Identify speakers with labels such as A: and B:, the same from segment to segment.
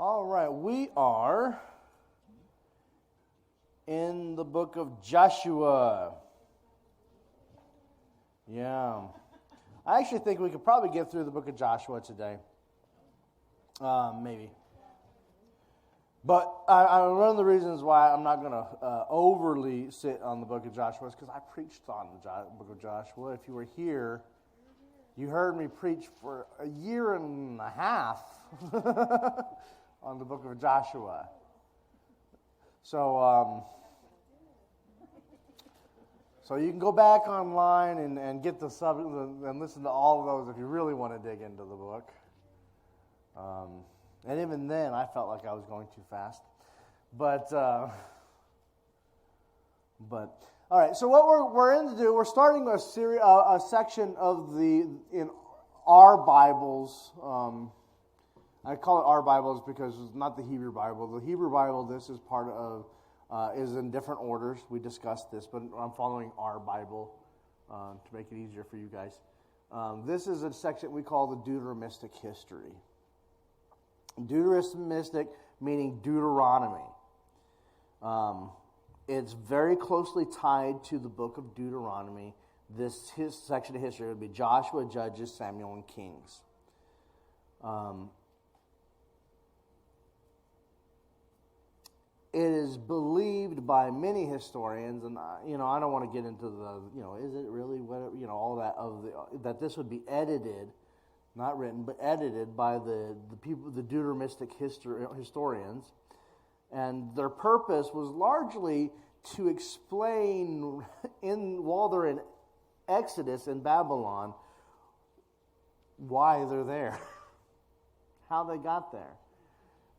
A: All right, we are in the book of Joshua. Yeah. I actually think we could probably get through the book of Joshua today. Maybe. But one of the reasons why I'm not going to overly sit on the book of Joshua is because I preached on the book of Joshua. If you were here, you heard me preach for a year and a half on the book of Joshua. So you can go back online and get the and listen to all of those if you really want to dig into the book. And even then, I felt like I was going too fast. But all right. So what we're in to do, we're starting a section of in our Bibles. I call it our Bibles because it's not the Hebrew Bible. The Hebrew Bible, this is part of, is in different orders. We discussed this, but I'm following our Bible to make it easier for you guys. This is a section we call the Deuteronomic history. Deuteronomic meaning Deuteronomy. It's very closely tied to the book of Deuteronomy. His section of history would be Joshua, Judges, Samuel, and Kings. It is believed by many historians, and I don't want to get into is it really what all that that this would be edited, not written, but edited by the people, the Deuteronomic historians, and their purpose was largely to explain while they're in Exodus in Babylon why they're there, how they got there.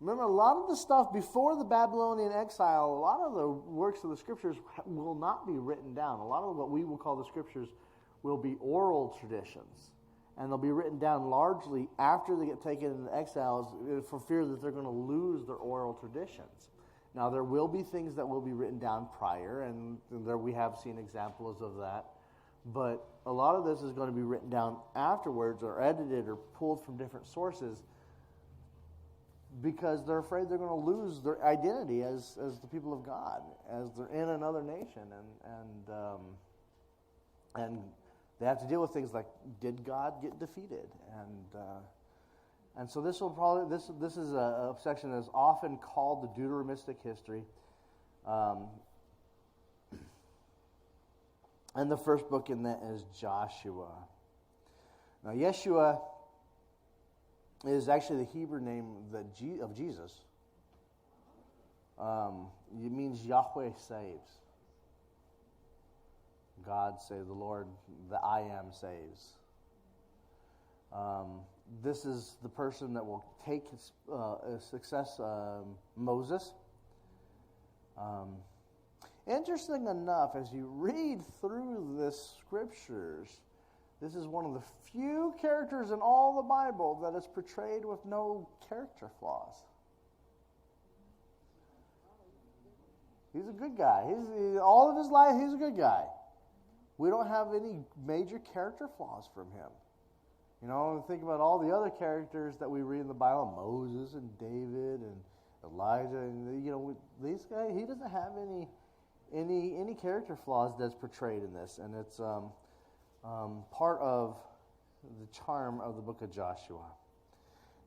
A: Remember, a lot of the stuff before the Babylonian exile, a lot of the works of the Scriptures will not be written down. A lot of what we will call the Scriptures will be oral traditions. And they'll be written down largely after they get taken into exiles for fear that they're going to lose their oral traditions. Now, there will be things that will be written down prior, and there we have seen examples of that. But a lot of this is going to be written down afterwards or edited or pulled from different sources, because they're afraid they're going to lose their identity as the people of God, as they're in another nation, and they have to deal with things like, did God get defeated? And so this will probably this is a section that is often called the Deuteronomic history, and the first book in that is Joshua. Now, Yeshua is actually the Hebrew name of Jesus. It means Yahweh saves. God saves, the Lord, the I Am saves. This is the person that will take success, Moses. Interesting enough, as you read through the Scriptures, this is one of the few characters in all the Bible that is portrayed with no character flaws. He's a good guy. All of his life, he's a good guy. We don't have any major character flaws from him. Think about all the other characters that we read in the Bible, Moses and David and Elijah, and these guys. He doesn't have any character flaws that's portrayed in this, and it's part of the charm of the book of Joshua.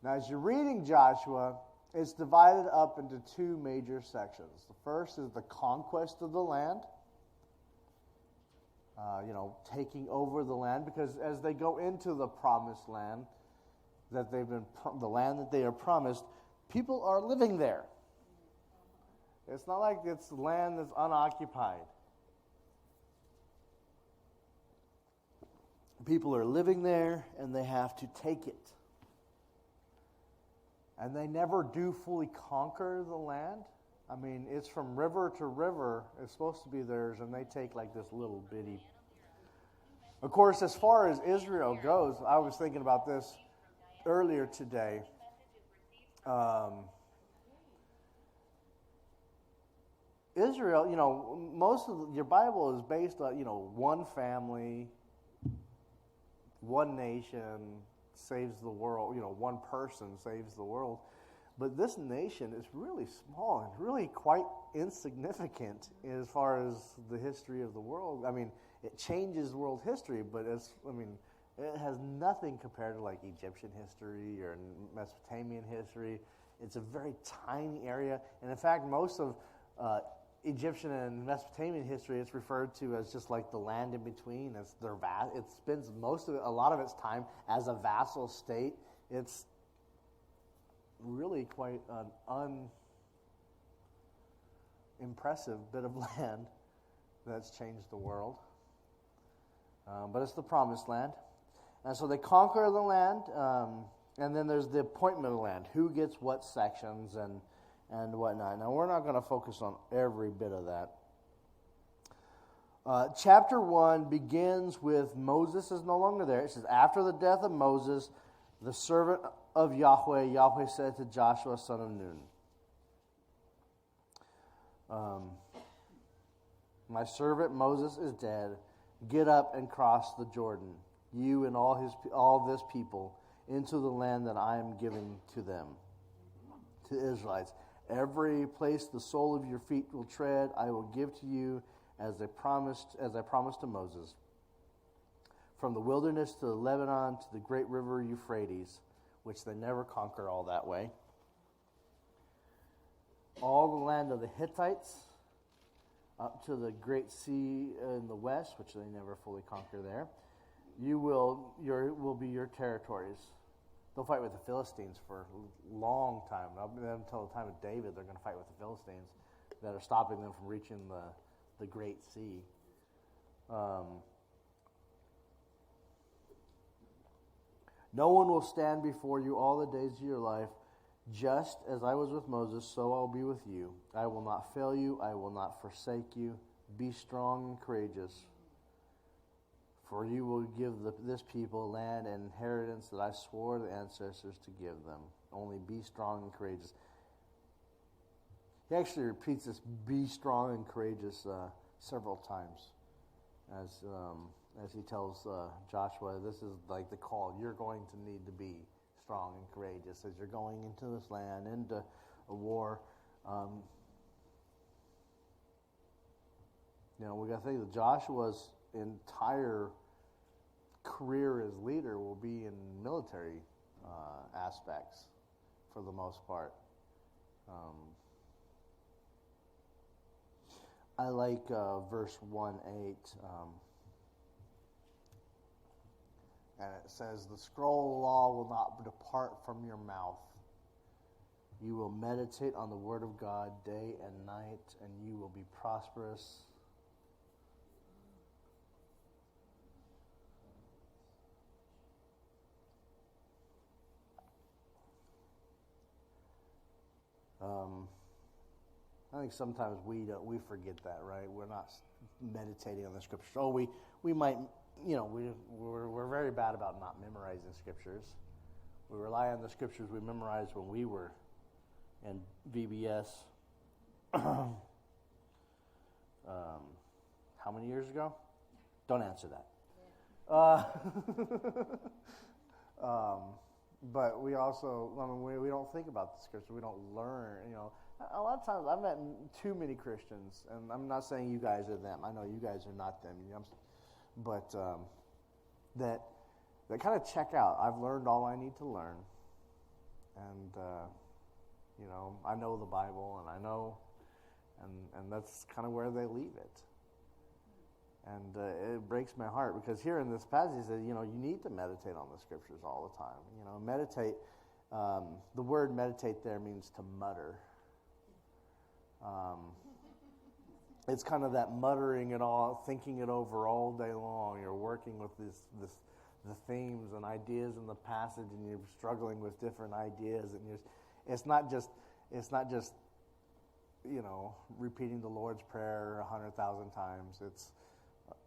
A: Now, as you're reading Joshua, it's divided up into two major sections. The first is the conquest of the land. Taking over the land, because as they go into the promised land, the land that they are promised, people are living there. It's not like it's land that's unoccupied. People are living there, and they have to take it. And they never do fully conquer the land. I mean, it's from river to river. It's supposed to be theirs, and they take like this little bitty. Of course, as far as Israel goes, I was thinking about this earlier today. Israel, most of your Bible is based on, one family, one nation saves the world, one person saves the world. But this nation is really small and really quite insignificant as far as the history of the world. I mean, it changes world history, but it has nothing compared to like Egyptian history or Mesopotamian history. It's a very tiny area, and in fact, most of Egyptian and Mesopotamian history is referred to as just like the land in between. It spends a lot of its time as a vassal state. It's really quite an unimpressive bit of land that's changed the world. But it's the promised land. And so they conquer the land, and then there's the appointment of the land. Who gets what sections and whatnot. Now, we're not going to focus on every bit of that. Chapter 1 begins with Moses is no longer there. It says, after the death of Moses, the servant of Yahweh, Yahweh said to Joshua, son of Nun, my servant Moses is dead. Get up and cross the Jordan, you and all this people, into the land that I am giving to them, to the Israelites. Every place the sole of your feet will tread, I will give to you as I promised to Moses. From the wilderness to the Lebanon to the great river Euphrates, which they never conquer all that way. All the land of the Hittites, up to the great sea in the west, which they never fully conquer there. Will be your territories. They'll fight with the Philistines for a long time. Until the time of David, they're going to fight with the Philistines that are stopping them from reaching the great sea. No one will stand before you all the days of your life. Just as I was with Moses, so I'll be with you. I will not fail you. I will not forsake you. Be strong and courageous. For you will give this people land and inheritance that I swore the ancestors to give them. Only be strong and courageous. He actually repeats this, be strong and courageous, several times. As he tells Joshua, this is like the call. You're going to need to be strong and courageous as you're going into this land, into a war. We got to think that Joshua's entire career as leader will be in military aspects for the most part. I like verse 1:8. And it says, the scroll of law will not depart from your mouth. You will meditate on the word of God day and night, and you will be prosperous. I think sometimes we forget that, right? We're not meditating on the scriptures. Oh, we might. We're very bad about not memorizing scriptures. We rely on the scriptures we memorized when we were in VBS. How many years ago? Don't answer that. But we also, we don't think about the scripture. We don't learn, A lot of times I've met too many Christians, and I'm not saying you guys are them. I know you guys are not them. But that kind of check out. I've learned all I need to learn, and I know the Bible, and I know, and that's kind of where they leave it. And it breaks my heart because here in this passage it says, you need to meditate on the scriptures all the time. Meditate. The word meditate there means to mutter. It's kind of that muttering it all, thinking it over all day long. You're working with the themes and ideas in the passage, and you're struggling with different ideas, and it's not just repeating the Lord's Prayer 100,000 times. It's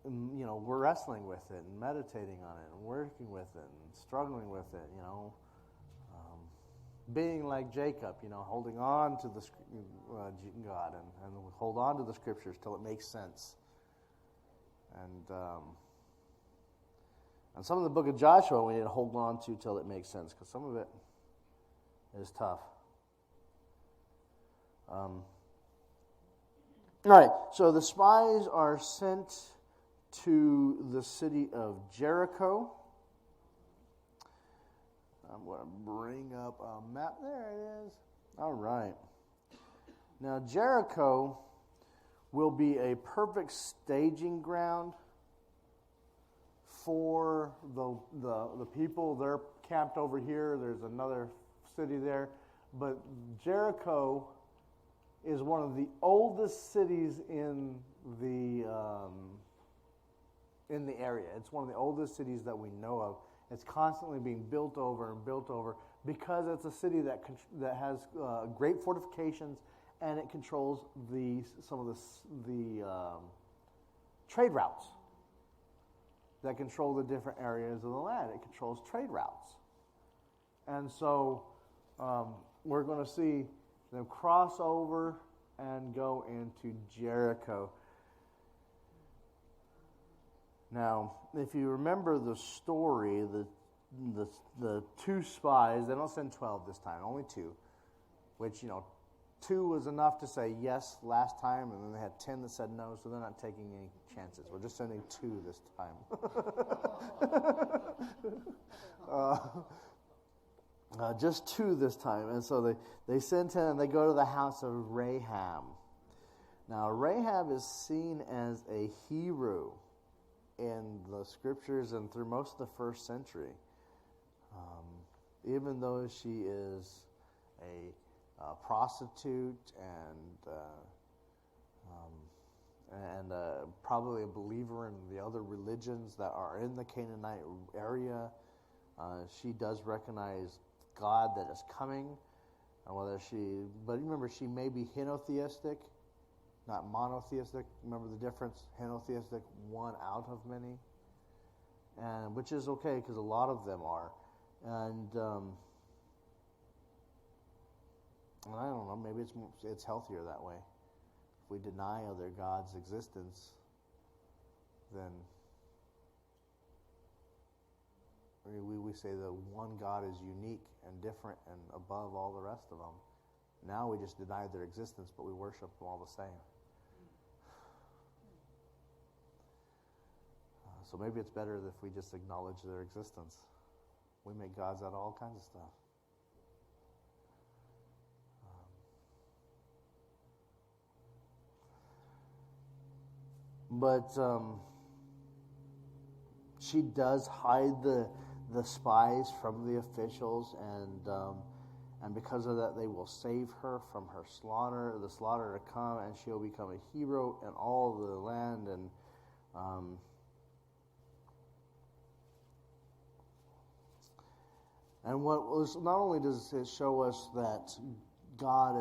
A: we're wrestling with it and meditating on it and working with it and struggling with it. Being like Jacob, holding on to the God and hold on to the scriptures till it makes sense. And some of the book of Joshua we need to hold on to till it makes sense because some of it is tough. All right, so the spies are sent to the city of Jericho. I'm going to bring up a map. There it is. All right. Now, Jericho will be a perfect staging ground for the people. They're camped over here. There's another city there. But Jericho is one of the oldest cities in the area. It's one of the oldest cities that we know of. It's constantly being built over and built over because it's a city that has great fortifications, and it controls some of the trade routes that control the different areas of the land. It controls trade routes. And so we're going to see them cross over and go into Jericho. Now, if you remember the story, the two spies, they don't send 12 this time, only 2, which, 2 was enough to say yes last time, and then they had 10 that said no, so they're not taking any chances. We're just sending 2 this time. Just 2 this time. And so they send 10, and they go to the house of Rahab. Now, Rahab is seen as a hero in the scriptures and through most of the first century. Even though she is a prostitute and probably a believer in the other religions that are in the Canaanite area, she does recognize God that is coming. But remember, she may be henotheistic, not monotheistic. Remember the difference? Henotheistic, one out of many, and which is okay because a lot of them are. And I don't know. Maybe it's healthier that way. If we deny other gods' existence, then we say the one God is unique and different and above all the rest of them. Now we just deny their existence, but we worship them all the same. So maybe it's better if we just acknowledge their existence. We make gods out of all kinds of stuff. But she does hide the spies from the officials, and because of that, they will save her from the slaughter to come, and she'll become a hero in all the land. And not only does it show us that God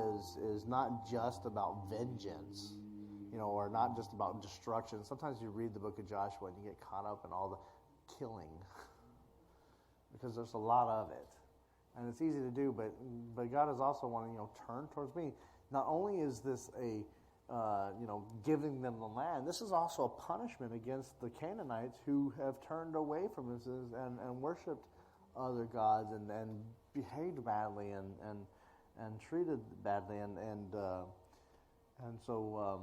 A: is not just about vengeance, or not just about destruction. Sometimes you read the book of Joshua and you get caught up in all the killing because there's a lot of it. And it's easy to do, but God is also wanting, turn towards me. Not only is this giving them the land, this is also a punishment against the Canaanites who have turned away from this and worshipped other gods and behaved badly and treated badly and so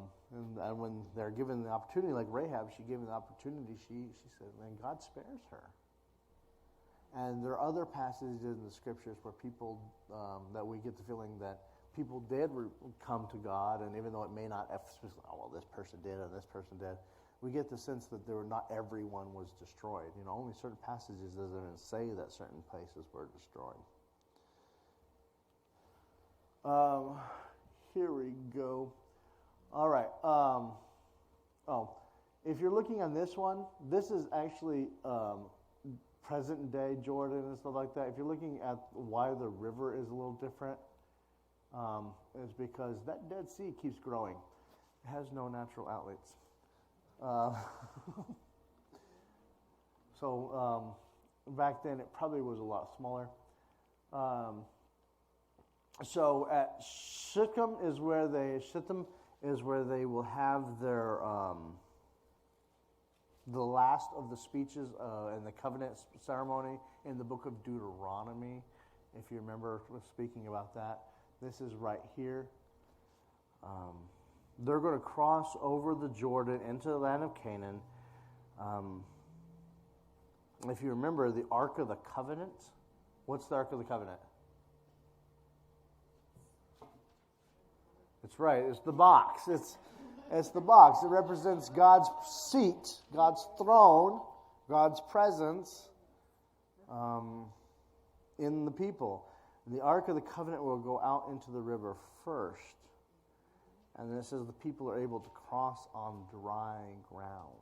A: when they're given the opportunity, like Rahab, she gave them the opportunity. She said, "Man, God spares her." And there are other passages in the scriptures where people that we get the feeling that people did come to God, and even though it may not, this person did and this person did, we get the sense that not everyone was destroyed. Only certain passages doesn't say that certain places were destroyed. Here we go. All right. If you're looking on this one, this is actually present day Jordan and stuff like that. If you're looking at why the river is a little different, it's because that Dead Sea keeps growing. It has no natural outlets. So back then it probably was a lot smaller. So at Shittim is where they will have their the last of the speeches in the covenant ceremony in the book of Deuteronomy. If you remember speaking about that, this is right here. They're going to cross over the Jordan into the land of Canaan. If you remember the Ark of the Covenant, what's the Ark of the Covenant? It's right. It's the box. It's the box. It represents God's seat, God's throne, God's presence in the people. And the Ark of the Covenant will go out into the river first. And then it says the people are able to cross on dry ground.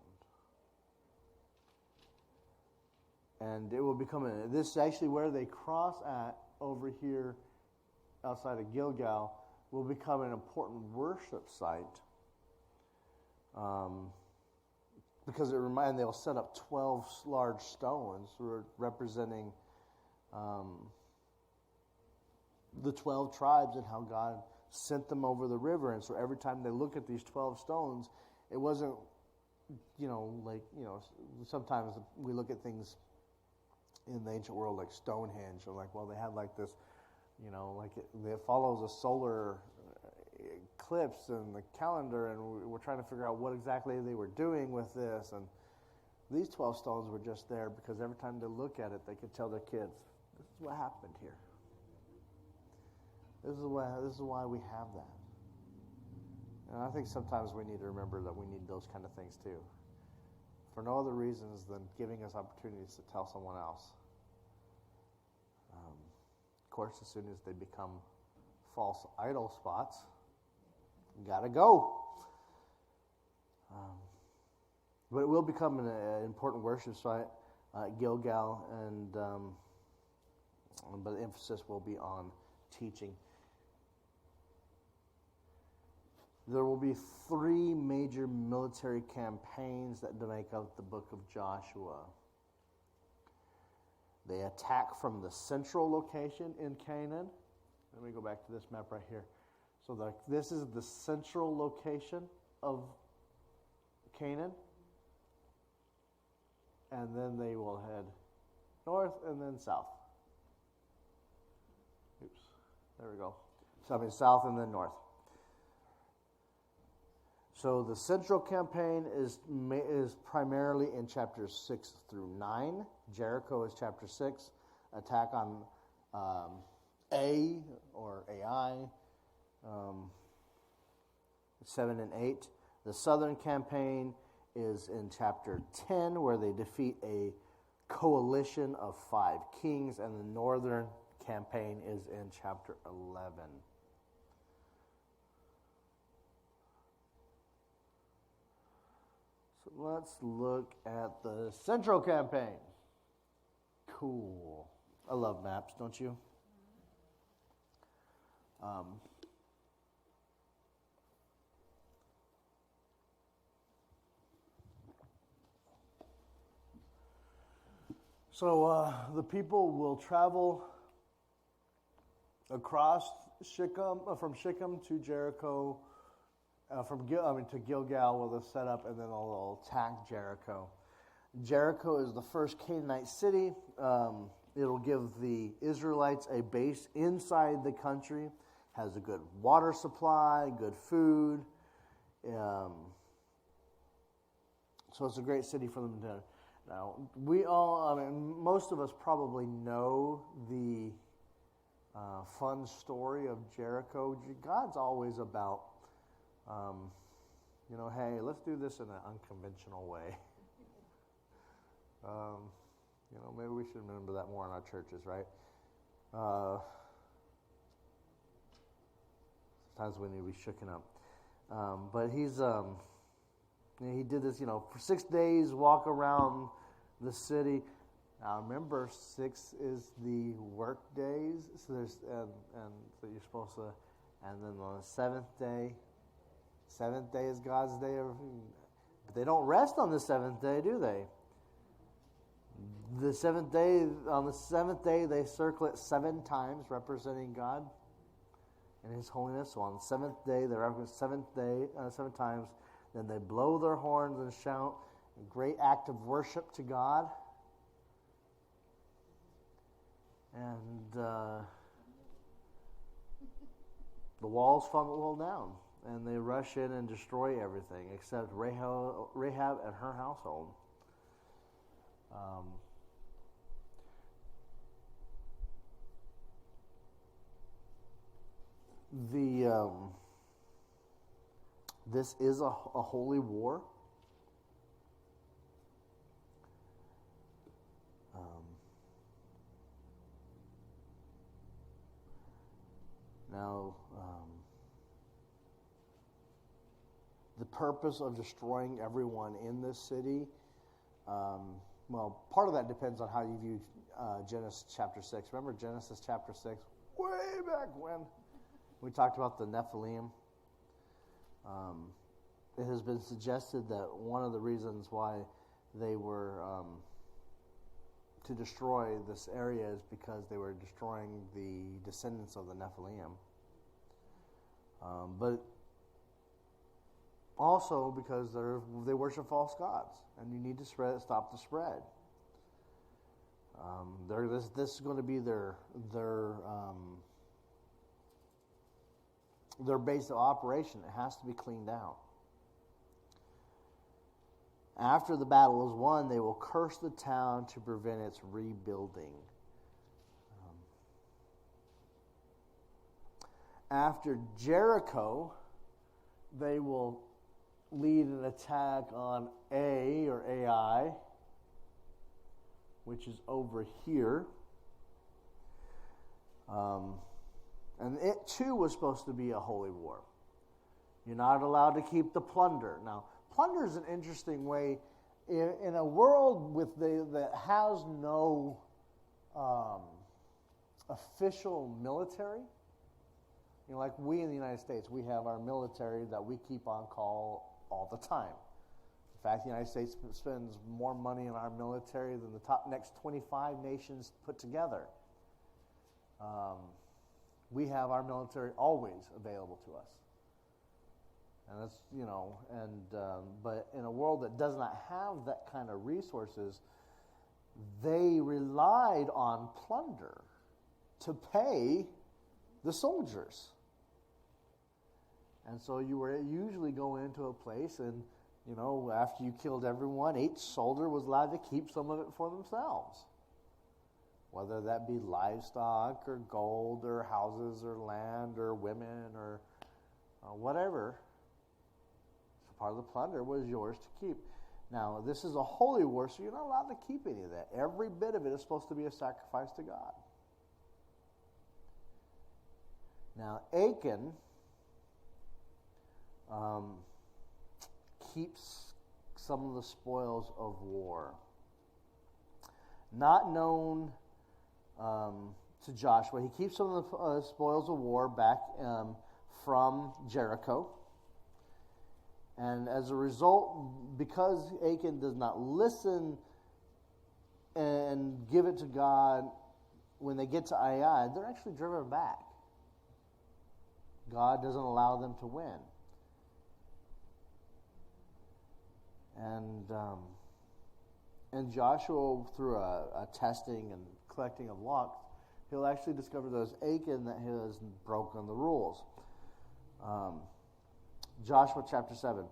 A: And it will become, this is actually where they cross at over here outside of Gilgal, will become an important worship site. Because they'll set up 12 large stones representing the 12 tribes and how God sent them over the river. And so every time they look at these 12 stones, it wasn't, sometimes we look at things in the ancient world like Stonehenge, or they had this, it follows a solar eclipse and the calendar, and we're trying to figure out what exactly they were doing with this. And these 12 stones were just there because every time they look at it, they could tell their kids, this is what happened here. This is why we have that. And I think sometimes we need to remember that we need those kind of things too. For no other reasons than giving us opportunities to tell someone else. Of course, as soon as they become false idol spots, you gotta go. But it will become an important worship site at Gilgal, but the emphasis will be on teaching. There will be 3 major military campaigns that make up the book of Joshua. They attack from the central location in Canaan. Let me go back to this map right here. So this is the central location of Canaan. And then they will head north and then south. Oops, there we go. South and then north. So the central campaign is primarily in chapters 6 through 9. Jericho is chapter 6. Attack on Ai, 7 and 8. The southern campaign is in chapter 10, where they defeat a coalition of 5 kings, and the northern campaign is in chapter 11. So let's look at the central campaign. Cool. I love maps, don't you? So the people will travel across Shechem, from Shechem to Jericho, to Gilgal, where they'll set up, and then they'll attack Jericho. Jericho is the first Canaanite city. It'll give the Israelites a base inside the country. Has a good water supply, good food. So it's a great city for them to. Now, most of us probably know the fun story of Jericho. God's always about, hey, let's do this in an unconventional way. Maybe we should remember that more in our churches, right? Sometimes we need to be shooken up. But he did this, for 6 days, walk around the city. Now remember, 6 is the work days, so there's so you're supposed to, and then on the seventh day is God's day. But they don't rest on the seventh day, do they? On the seventh day, they circle it 7 times, representing God and His holiness. So on the 7th day, they represent 7 times. Then they blow their horns and shout, a great act of worship to God. And the walls fall down. and they rush in and destroy everything except Rahab and her household. This is a holy war. Now, the purpose of destroying everyone in this city, well, part of that depends on how you view Genesis chapter 6. Remember Genesis chapter 6? Way back when we talked about the Nephilim. It has been suggested that one of the reasons why they were to destroy this area is because they were destroying the descendants of the Nephilim. But also because they worship false gods, and you need to stop the spread. This is going to be their base of operation. It has to be cleaned out. After the battle is won, they will curse the town to prevent its rebuilding. After Jericho, they will lead an attack on Ai, which is over here. And it too was supposed to be a holy war. You're not allowed to keep the plunder. Now, plunder is an interesting way. In a world that has no official military, like we in the United States, we have our military that we keep on call all the time. In fact, the United States spends more money in our military than the next 25 nations put together. We have our military always available to us. And that's, but in a world that does not have that kind of resources, they relied on plunder to pay the soldiers. And so you were usually going into a place and, after you killed everyone, each soldier was allowed to keep some of it for themselves. Whether that be livestock or gold or houses or land or women or whatever. So part of the plunder was yours to keep. Now, this is a holy war, so you're not allowed to keep any of that. Every bit of it is supposed to be a sacrifice to God. Now, Achan keeps some of the spoils of war. Not known to Joshua. He keeps some of the spoils of war back from Jericho. And as a result, because Achan does not listen and give it to God, when they get to Ai, they're actually driven back. God doesn't allow them to win. And Joshua, through a testing and collecting of logs, he'll actually discover those Achan that has broken the rules. Joshua chapter 7.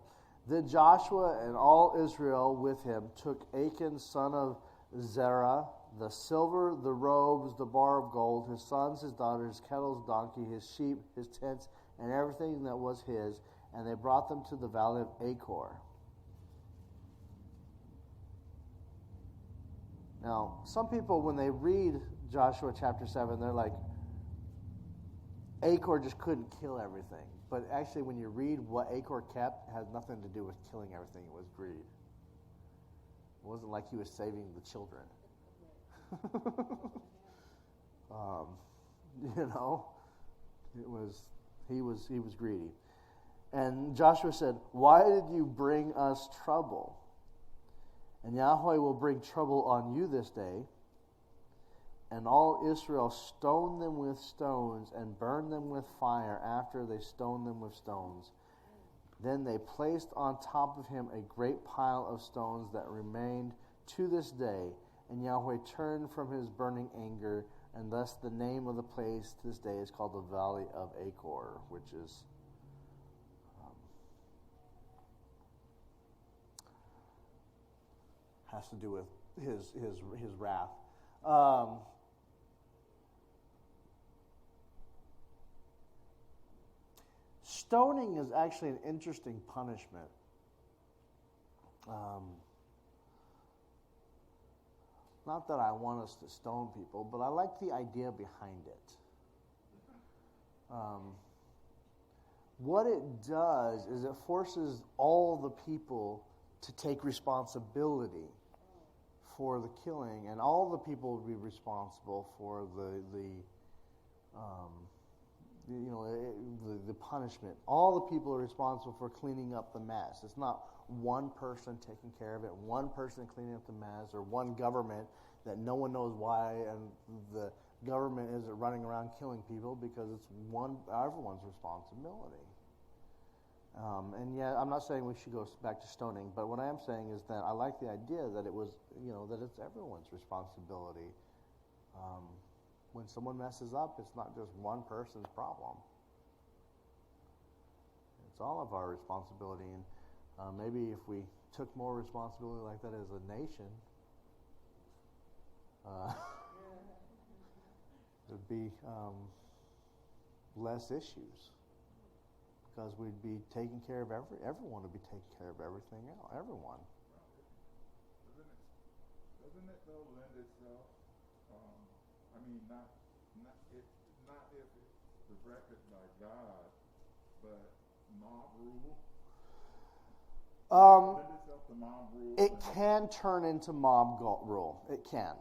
A: Then Joshua and all Israel with him took Achan, son of Zerah, the silver, the robes, the bar of gold, his sons, his daughters, his kettles, donkey, his sheep, his tents, and everything that was his, and they brought them to the valley of Achor. Now, some people, when they read Joshua chapter 7, they're like, Achor just couldn't kill everything. But actually, when you read what Achor kept, it has nothing to do with killing everything. It was greed. It wasn't like he was saving the children. He was greedy. And Joshua said, "Why did you bring us trouble? And Yahweh will bring trouble on you this day." And all Israel stoned them with stones and burned them with fire after they stoned them with stones. Then they placed on top of him a great pile of stones that remained to this day. And Yahweh turned from his burning anger, and thus the name of the place to this day is called the Valley of Achor, which is has to do with his wrath. Stoning is actually an interesting punishment. Not that I want us to stone people, but I like the idea behind it. What it does is it forces all the people to take responsibility for the killing, and all the people would be responsible for the punishment. All the people are responsible for cleaning up the mess. It's not one person taking care of it, one person cleaning up the mess, or one government that no one knows why, and the government isn't running around killing people because it's everyone's responsibility. And yeah, I'm not saying we should go back to stoning, but what I am saying is that I like the idea that it was, that it's everyone's responsibility. When someone messes up, it's not just one person's problem. It's all of our responsibility, and maybe if we took more responsibility like that as a nation, there'd be less issues. Because we'd be taking care of everyone would be taking care of everything else, everyone.
B: Doesn't it though lend itself? Not if it's directed by God, but mob rule. Lend itself to mob rule.
A: It can turn into mob rule. It can,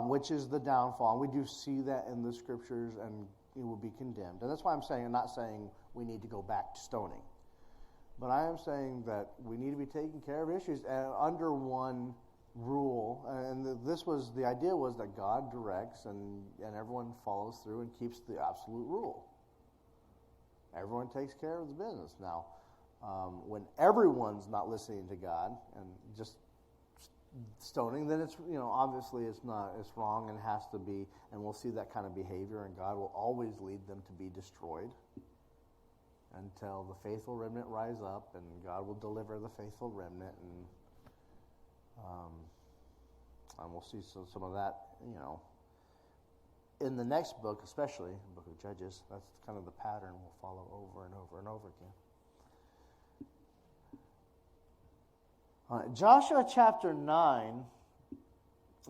A: which is the downfall. And we do see that in the scriptures, and it will be condemned. And that's why I'm not saying we need to go back to stoning. But I am saying that we need to be taking care of issues under one rule. And the idea was that God directs and everyone follows through and keeps the absolute rule. Everyone takes care of the business. Now, when everyone's not listening to God and just stoning, then it's, obviously it's wrong and has to be, and we'll see that kind of behavior, and God will always lead them to be destroyed until the faithful remnant rise up, and God will deliver the faithful remnant, and we'll see some of that, in the next book, especially the book of Judges. That's kind of the pattern we'll follow over and over and over again. Joshua chapter 9,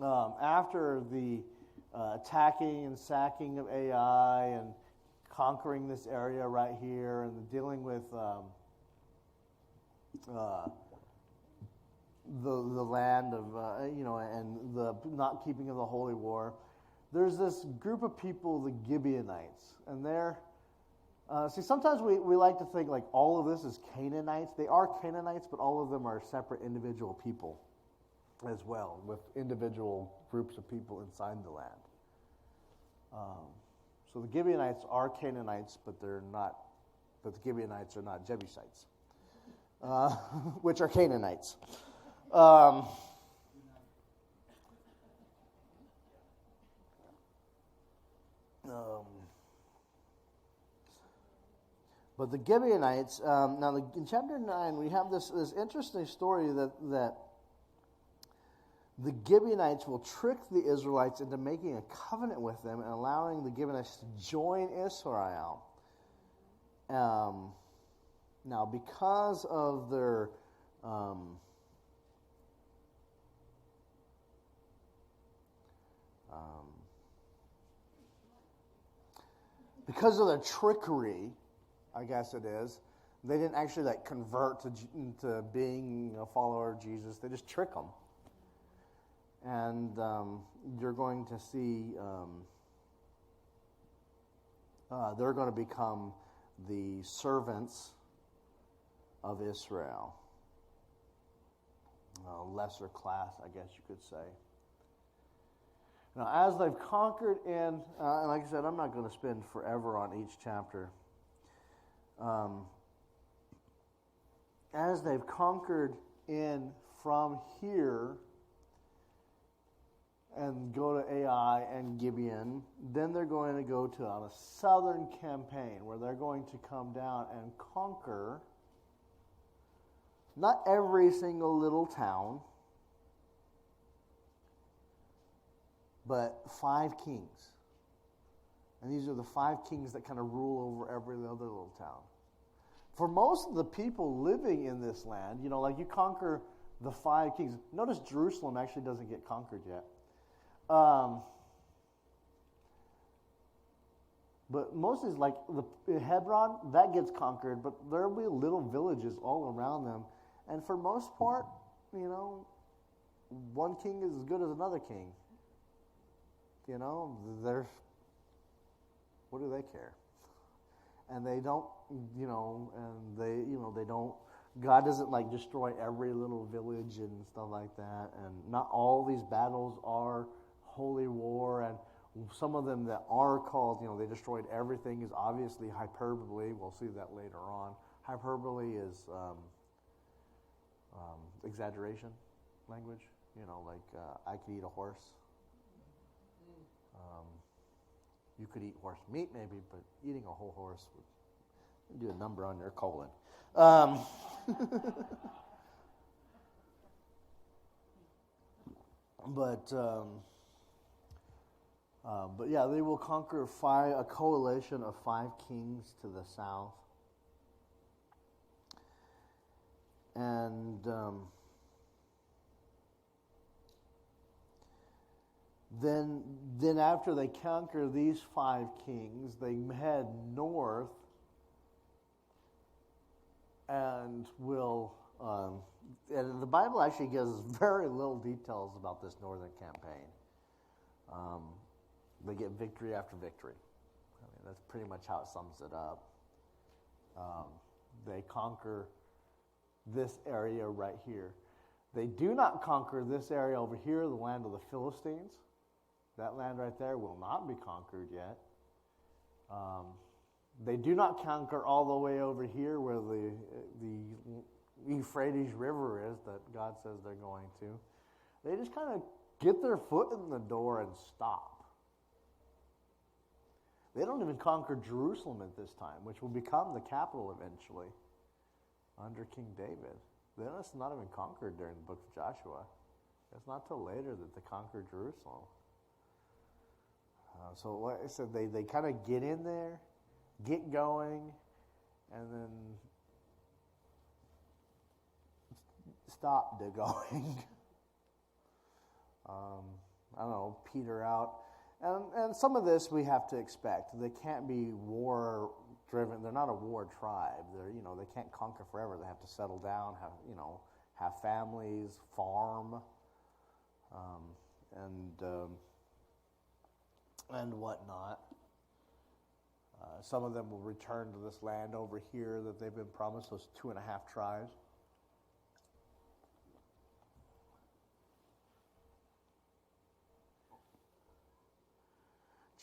A: after the attacking and sacking of Ai and conquering this area right here and dealing with the land of, and the not keeping of the holy war, there's this group of people, the Gibeonites, and they're sometimes we like to think like all of this is Canaanites. They are Canaanites, but all of them are separate individual people as well, with individual groups of people inside the land. So the Gibeonites are Canaanites, but the Gibeonites are not Jebusites, which are Canaanites. But the Gibeonites, in chapter 9, we have this interesting story that the Gibeonites will trick the Israelites into making a covenant with them and allowing the Gibeonites to join Israel. Now, because of their trickery, I guess it is, they didn't actually convert to being a follower of Jesus. They just trick them. And you're going to see they're going to become the servants of Israel. A lesser class, I guess you could say. Now, as they've conquered and like I said, I'm not going to spend forever on each chapter. As they've conquered in from here and go to Ai and Gibeon, then they're going to go on a southern campaign where they're going to come down and conquer not every single little town, but 5 kings. And these are the 5 kings that kind of rule over every other little town. For most of the people living in this land, like you conquer the 5 kings. Notice Jerusalem actually doesn't get conquered yet. But most is like Hebron, that gets conquered, but there will be little villages all around them. And for most part, one king is as good as another king. What do they care? And they don't, they don't, God doesn't like destroy every little village and stuff like that. And not all these battles are holy war, and some of them that are called, they destroyed everything is obviously hyperbole. We'll see that later on. Hyperbole is exaggeration language. I could eat a horse. You could eat horse meat maybe, but eating a whole horse would do a number on your colon. But yeah, they will conquer a coalition of 5 kings to the south. And then after they conquer these 5 kings, they head north and will... and the Bible actually gives very little details about this northern campaign. They get victory after victory. That's pretty much how it sums it up. They conquer this area right here. They do not conquer this area over here, the land of the Philistines. That land right there will not be conquered yet. They do not conquer all the way over here where the Euphrates River is that God says they're going to. They just kind of get their foot in the door and stop. They don't even conquer Jerusalem at this time, which will become the capital eventually under King David. Then it's not even conquered during the book of Joshua. It's not till later that they conquer Jerusalem. So like I said, they kind of get in there, get going, and then stop going. I don't know, peter out. And some of this we have to expect. They can't be war driven. They're not a war tribe. They can't conquer forever. They have to settle down, have families, farm, and whatnot. Some of them will return to this land over here that they've been promised, those 2.5 tribes.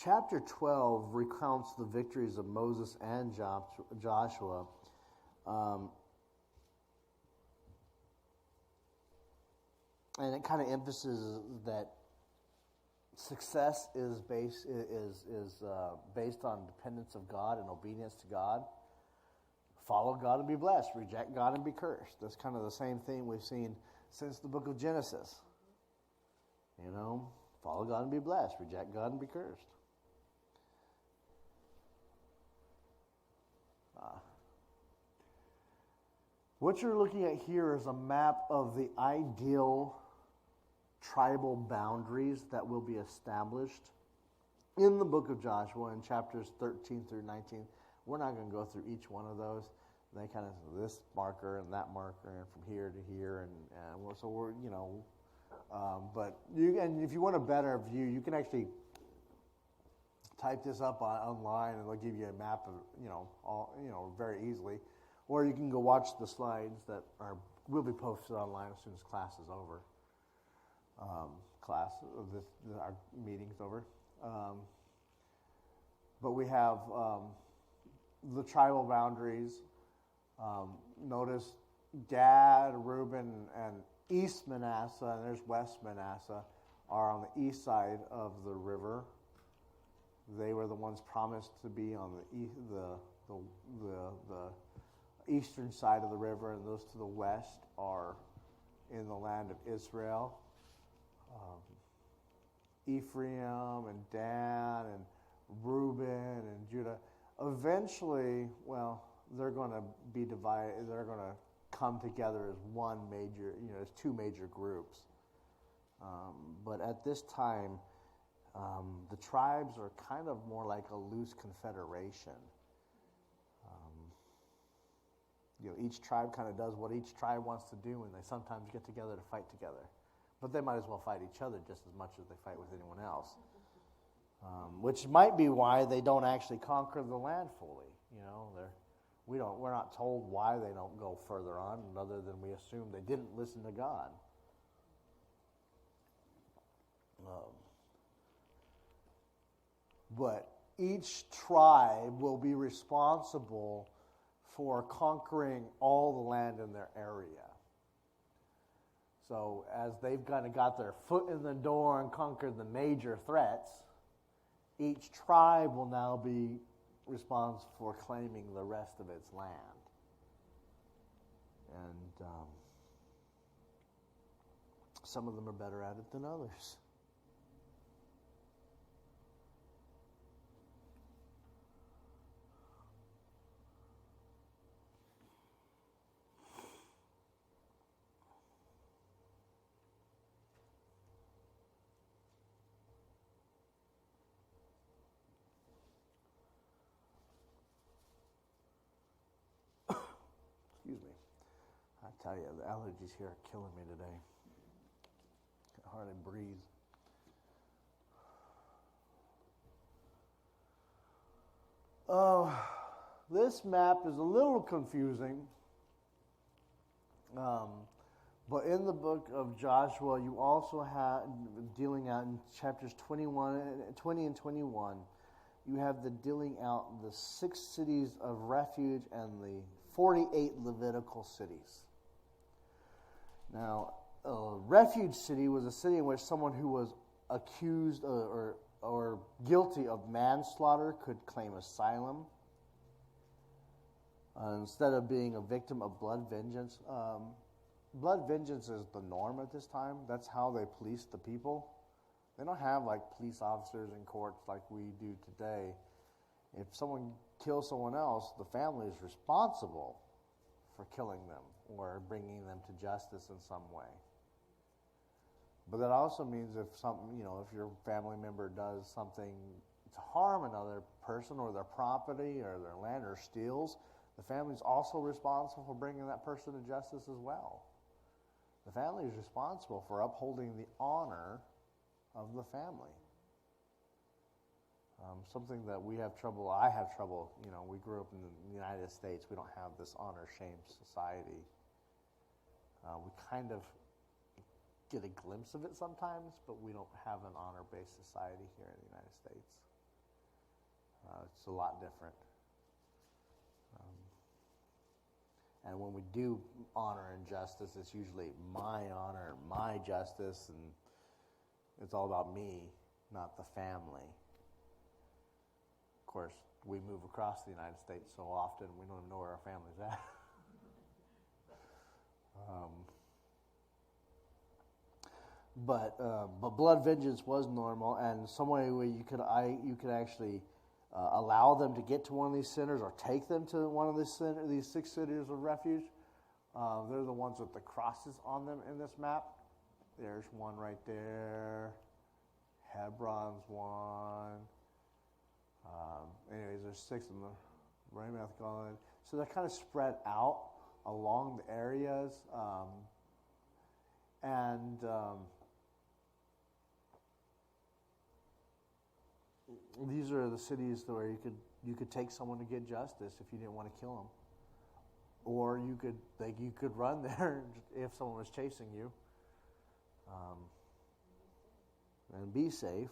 A: Chapter 12 recounts the victories of Moses and Joshua. And it kind of emphasizes that success is based on dependence of God and obedience to God. Follow God and be blessed. Reject God and be cursed. That's kind of the same thing we've seen since the book of Genesis. Follow God and be blessed. Reject God and be cursed. What you're looking at here is a map of the ideal tribal boundaries that will be established in the book of Joshua in chapters 13 through 19. We're not going to go through each one of those. They kind of this marker and that marker and from here to here and so we're but if you want a better view, you can actually type this up online and they'll give you a map of very easily. Or you can go watch the slides that will be posted online as soon as class is over. Our meeting's over. But we have the tribal boundaries. Notice Gad, Reuben, and East Manasseh, and there's West Manasseh, are on the east side of the river. They were the ones promised to be on the eastern side of the river, and those to the west are in the land of Israel. Ephraim and Dan and Reuben and Judah, eventually, well, they're going to be divided. They're going to come together as one major, as two major groups. But at this time, the tribes are kind of more like a loose confederation. Each tribe kind of does what each tribe wants to do, and they sometimes get together to fight together. But they might as well fight each other just as much as they fight with anyone else. Which might be why they don't actually conquer the land fully. We're not told why they don't go further on, other than we assume they didn't listen to God. But each tribe will be responsible for conquering all the land in their area. So as they've kind of got their foot in the door and conquered the major threats, each tribe will now be responsible for claiming the rest of its land. And some of them are better at it than others. Excuse me. I tell you, the allergies here are killing me today. I can hardly breathe. This map is a little confusing. But in the book of Joshua, you also have, dealing out in chapters 20 and 21, you have the dealing out the 6 cities of refuge and the 48 Levitical cities. Now, a refuge city was a city in which someone who was accused or guilty of manslaughter could claim asylum instead of being a victim of blood vengeance. Blood vengeance is the norm at this time. That's how they police the people. They don't have like police officers in courts like we do today. If someone kills someone else, the family is responsible for killing them or bringing them to justice in some way. But that also means if your family member does something to harm another person or their property or their land or steals, the family is also responsible for bringing that person to justice as well. The family is responsible for upholding the honor of the family. Something that I have trouble, we grew up in the United States. We don't have this honor-shame society. We kind of get a glimpse of it sometimes, but we don't have an honor-based society here in the United States. It's a lot different. And when we do honor and justice, it's usually my honor, my justice, and it's all about me, not the family. Of course, we move across the United States so often, we don't know where our family's at. But blood vengeance was normal, and some way where you could actually allow them to get to one of these centers or take them to one of these 6 cities of refuge. They're the ones with the crosses on them in this map. There's one right there. Hebron's one. Anyways, there's 6 in the Ramoth Gauntlet. So they're kind of spread out along the areas. These are the cities where you could take someone to get justice if you didn't want to kill them, or you could run there if someone was chasing you, and be safe.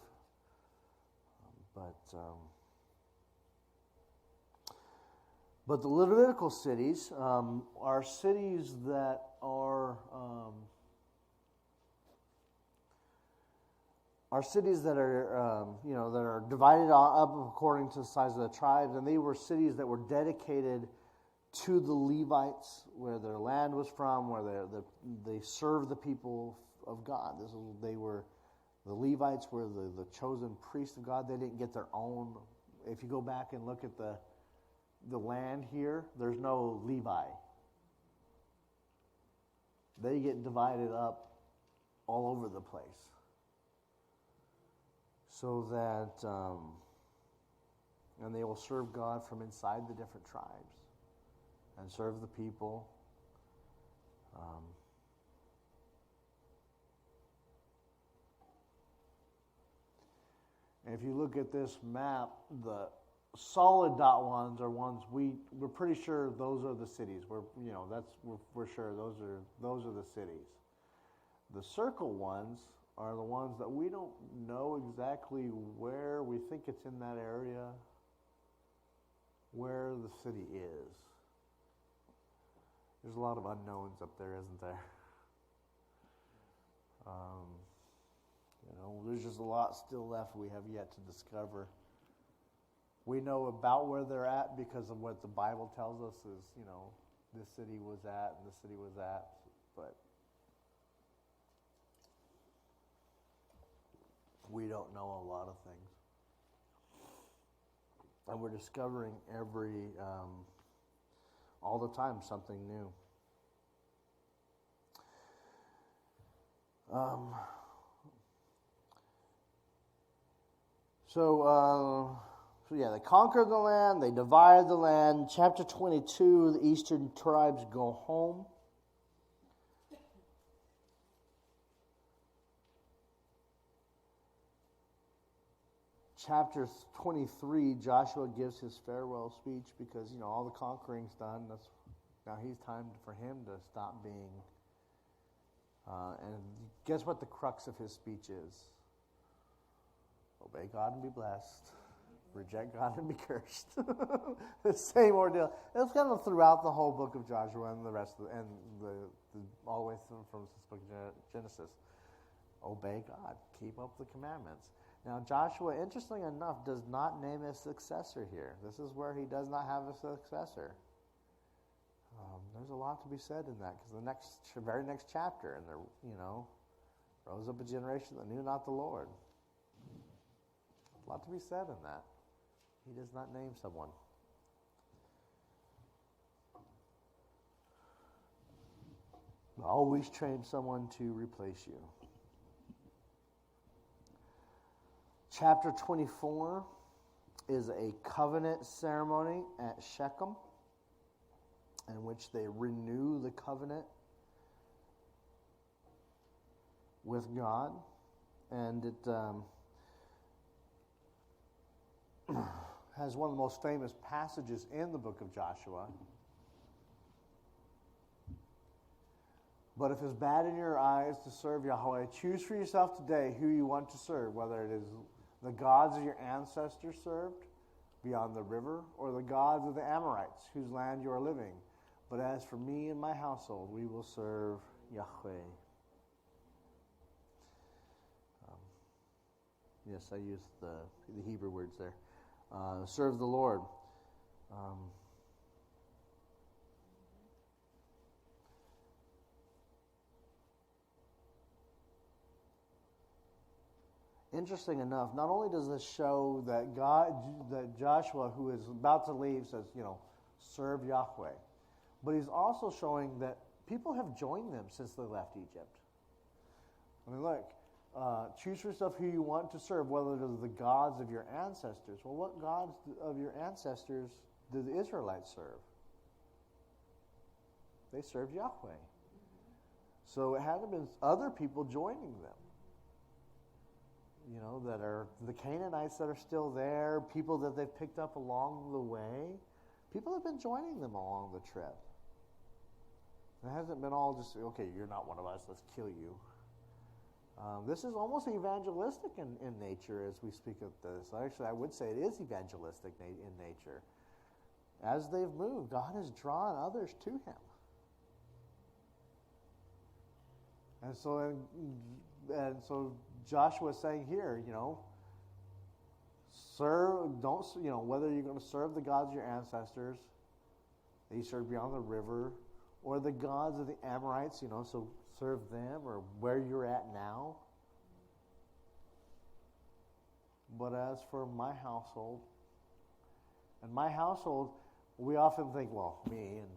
A: But the Levitical cities are cities that are that are divided up according to the size of the tribes, and they were cities that were dedicated to the Levites, where their land was from, where they served the people of God. They were The Levites were the chosen priests of God. They didn't get their own. If you go back and look at the land here, there's no Levi. They get divided up all over the place. So that, and they will serve God from inside the different tribes and serve the people. And if you look at this map, the solid dot ones are ones we're pretty sure those are the cities. We're sure those are the cities. The circle ones are the ones that we don't know exactly where. We think it's in that area where the city is. There's a lot of unknowns up there, isn't there? There's just a lot still left we have yet to discover. We know about where they're at because of what the Bible tells us is, this city was at and this city was at, but we don't know a lot of things. And we're discovering all the time something new. So they conquered the land, they divided the land. Chapter 22, the eastern tribes go home. Chapter 23, Joshua gives his farewell speech because, all the conquering's done. Now he's time for him to stop being. And guess what the crux of his speech is? Obey God and be blessed. Reject God and be cursed. The same ordeal. It's kind of throughout the whole book of Joshua and the rest of all the way from this book of Genesis. Obey God. Keep up the commandments. Now, Joshua, interestingly enough, does not name a successor here. This is where he does not have a successor. There's a lot to be said in that, because the very next chapter, and there, rose up a generation that knew not the Lord. A lot to be said in that. He does not name someone. Always train someone to replace you. Chapter 24 is a covenant ceremony at Shechem, in which they renew the covenant with God. And it has one of the most famous passages in the book of Joshua. But if it's bad in your eyes to serve Yahweh, choose for yourself today who you want to serve, whether it is the gods of your ancestors served beyond the river, or the gods of the Amorites, whose land you are living. But as for me and my household, we will serve Yahweh. Yes, I used the Hebrew words there. Serve the Lord. Interesting enough, not only does this show that Joshua, who is about to leave, says, serve Yahweh, but he's also showing that people have joined them since they left Egypt. I mean, look, choose for yourself who you want to serve, whether it is the gods of your ancestors. Well, what gods of your ancestors did the Israelites serve? They served Yahweh. So it had to have been other people joining them. That are the Canaanites that are still there, people that they've picked up along the way. People have been joining them along the trip. It hasn't been all just, okay, you're not one of us, let's kill you. This is almost evangelistic in nature as we speak of this. Actually, I would say it is evangelistic in nature. As they've moved, God has drawn others to him. And so Joshua is saying here, whether you're going to serve the gods of your ancestors that you served beyond the river, or the gods of the Amorites, so serve them, or where you're at now. but as for my household, and my household, we often think, well, me and,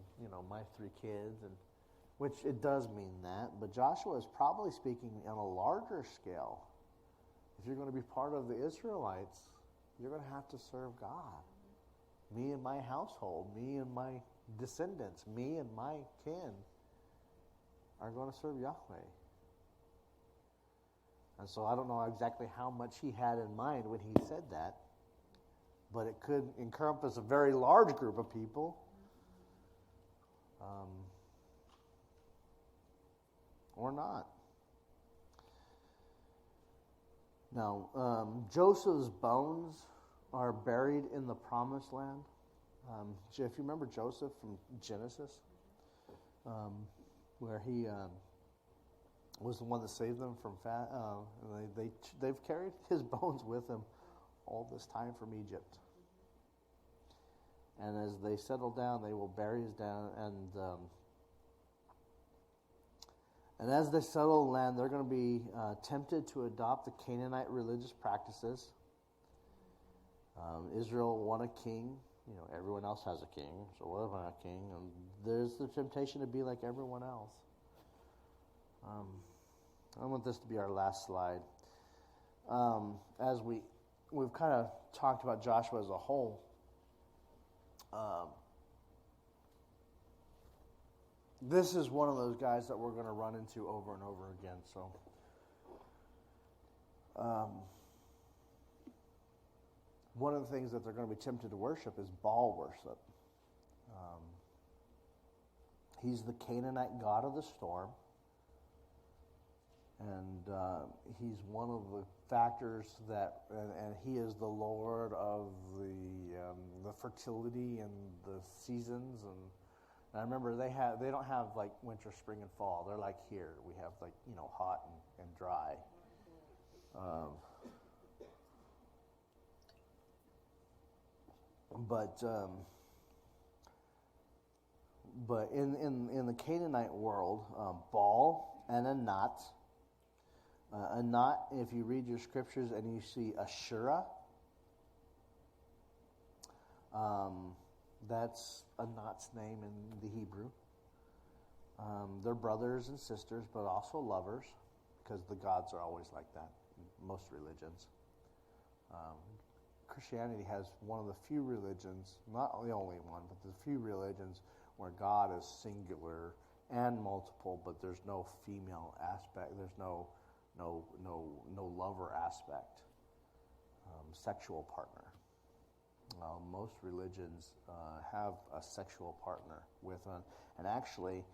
A: my 3 kids, and which it does mean that, but Joshua is probably speaking on a larger scale. If you're going to be part of the Israelites, you're going to have to serve God. Me and my household, me and my descendants, me and my kin are going to serve Yahweh. And so I don't know exactly how much he had in mind when he said that, but it could encompass a very large group of people. Or not. Now, Joseph's bones are buried in the promised land. If you remember Joseph from Genesis, where he was the one that saved them from they've carried his bones with them all this time from Egypt. And as they settle down, they will bury his down, and as they settle the land, they're going to be tempted to adopt the Canaanite religious practices. Israel won a king. Everyone else has a king, so what if I'm a king? And there's the temptation to be like everyone else. I want this to be our last slide. As we've kind of talked about Joshua as a whole, this is one of those guys that we're going to run into over and over again. So, one of the things that they're going to be tempted to worship is Baal worship. He's the Canaanite god of the storm, and he's one of the factors that, and he is the Lord of the fertility and the seasons. And I remember they don't have like winter, spring, and fall. They're like here. We have like hot and dry. But in the Canaanite world, Baal and Anat. Anat, if you read your scriptures and you see Asherah, that's Anat's name in the Hebrew. They're brothers and sisters, but also lovers, because the gods are always like that in most religions. Christianity has one of the few religions, not the only one, but the few religions where God is singular and multiple, but there's no female aspect. There's no lover aspect, sexual partner. Most religions have a sexual partner with one, and actually,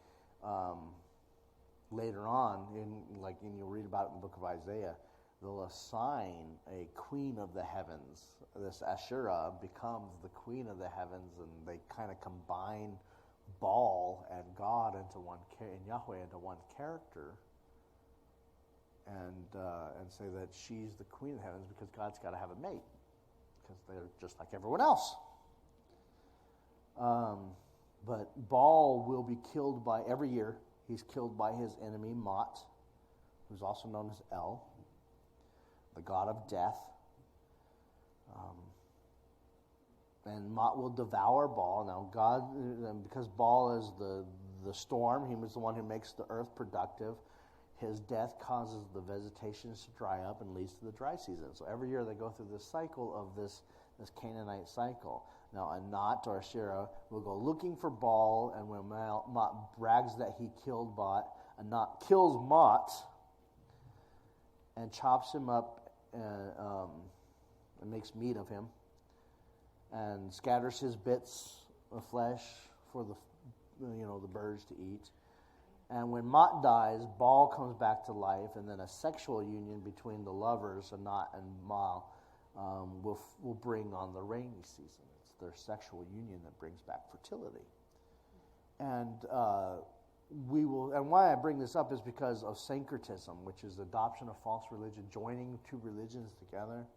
A: later on, you'll read about it in the book of Isaiah, they'll assign a queen of the heavens. This Asherah becomes the queen of the heavens, and they kind of combine Baal and God and Yahweh into one character, and say that she's the queen of the heavens because God's got to have a mate, because they're just like everyone else. But Baal will be killed every year. He's killed by his enemy Mot, who's also known as El, the god of death. And Mot will devour Baal. Now God, because Baal is the storm, he was the one who makes the earth productive. His death causes the vegetation to dry up and leads to the dry season. So every year they go through this cycle of this Canaanite cycle. Now Anat or Asherah will go looking for Baal, and when Mot brags that he killed Baal, Anat kills Mot and chops him up and makes meat of him and scatters his bits of flesh for the birds to eat. And when Mot dies, Baal comes back to life, and then a sexual union between the lovers, Anat and Baal, will bring on the rainy season. It's their sexual union that brings back fertility. And and why I bring this up is because of syncretism, which is adoption of false religion, joining two religions together.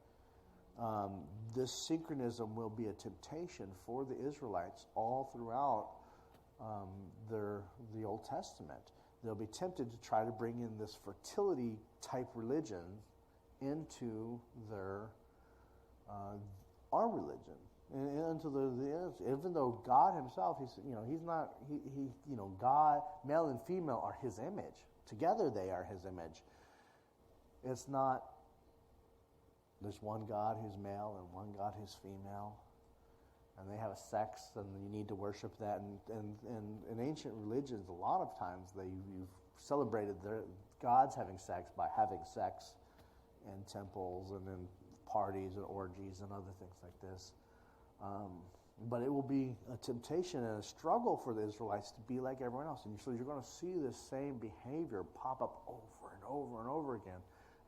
A: This synchronism will be a temptation for the Israelites all throughout the Old Testament. They'll be tempted to try to bring in this fertility type religion into their our religion. And until even though God Himself, He's not, God, male and female are His image. Together they are His image. It's not, there's one God who's male and one God who's female. And they have a sex, and you need to worship that. And in ancient religions, a lot of times you've celebrated their gods having sex by having sex in temples and in parties and orgies and other things like this. But it will be a temptation and a struggle for the Israelites to be like everyone else. And so you're going to see this same behavior pop up over and over and over again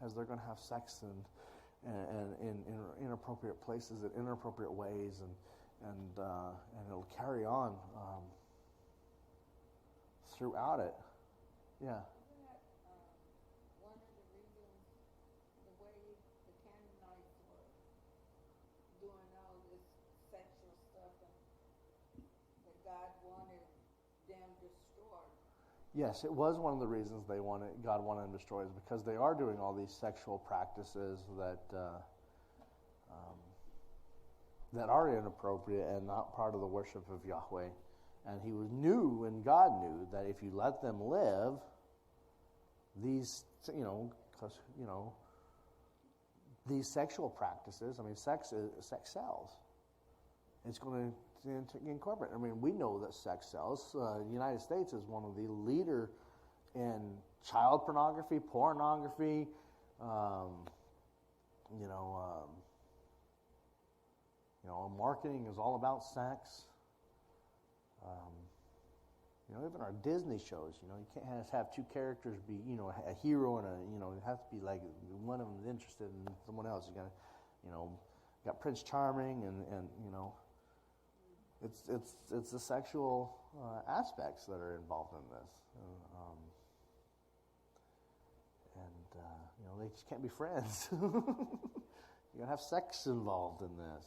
A: as they're going to have sex and in inappropriate places in inappropriate ways, and it'll carry on throughout it. Yeah.
C: Isn't that one of the reasons the way the Canaanites were doing all this sexual stuff and that God wanted them destroyed?
A: Yes, it was one of the reasons God wanted them destroyed, is because they are doing all these sexual practices that are inappropriate and not part of the worship of Yahweh. And knew, and God knew, that if you let them live, these, these sexual practices, sex sells. It's going to incorporate. We know that sex sells. The United States is one of the leader in child pornography, pornography, marketing is all about sex. Even our Disney shows, you can't just have two characters be, a hero and it has to be like one of them is interested in someone else. You got Prince Charming and it's the sexual aspects that are involved in this. They just can't be friends. You're going to have sex involved in this.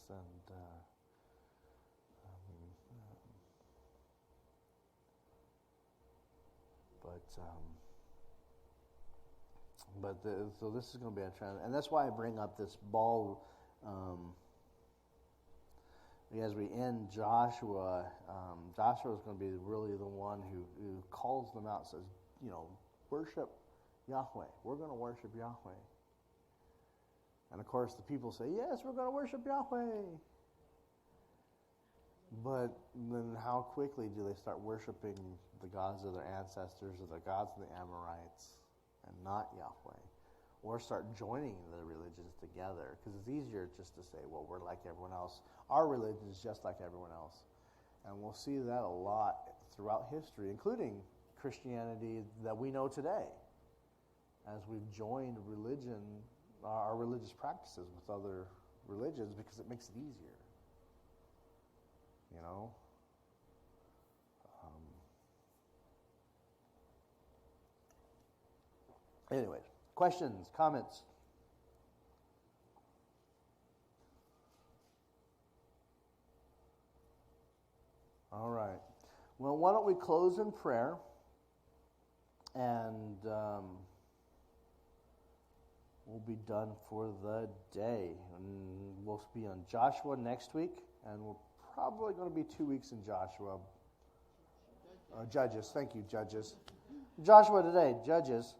A: So this is going to be a trend. And that's why I bring up this ball. As we end Joshua, Joshua is going to be really the one who calls them out, says, worship Yahweh. We're going to worship Yahweh. And of course the people say, yes, we're going to worship Yahweh. But then how quickly do they start worshiping the gods of their ancestors or the gods of the Amorites and not Yahweh? Or start joining the religions together? Because it's easier just to say, well, we're like everyone else. Our religion is just like everyone else. And we'll see that a lot throughout history, including Christianity that we know today, as we've joined religion, our religious practices with other religions, because it makes it easier. Anyways, questions, comments? All right. Well, why don't we close in prayer, and we'll be done for the day. And we'll be on Joshua next week, and we're probably going to be 2 weeks in Joshua. Judges. Thank you, Judges. Joshua today, Judges.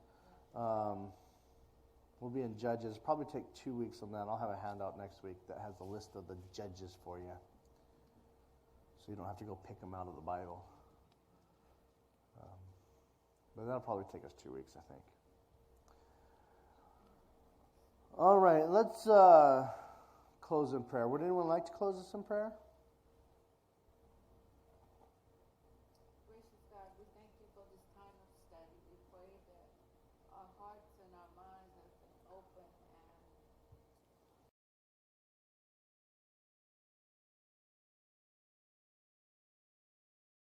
A: We'll be in Judges. Probably take 2 weeks on that. I'll have a handout next week that has a list of the judges for you, so you don't have to go pick them out of the Bible. But that'll probably take us 2 weeks, I think. All right, let's close in prayer. Would anyone like to close us in prayer?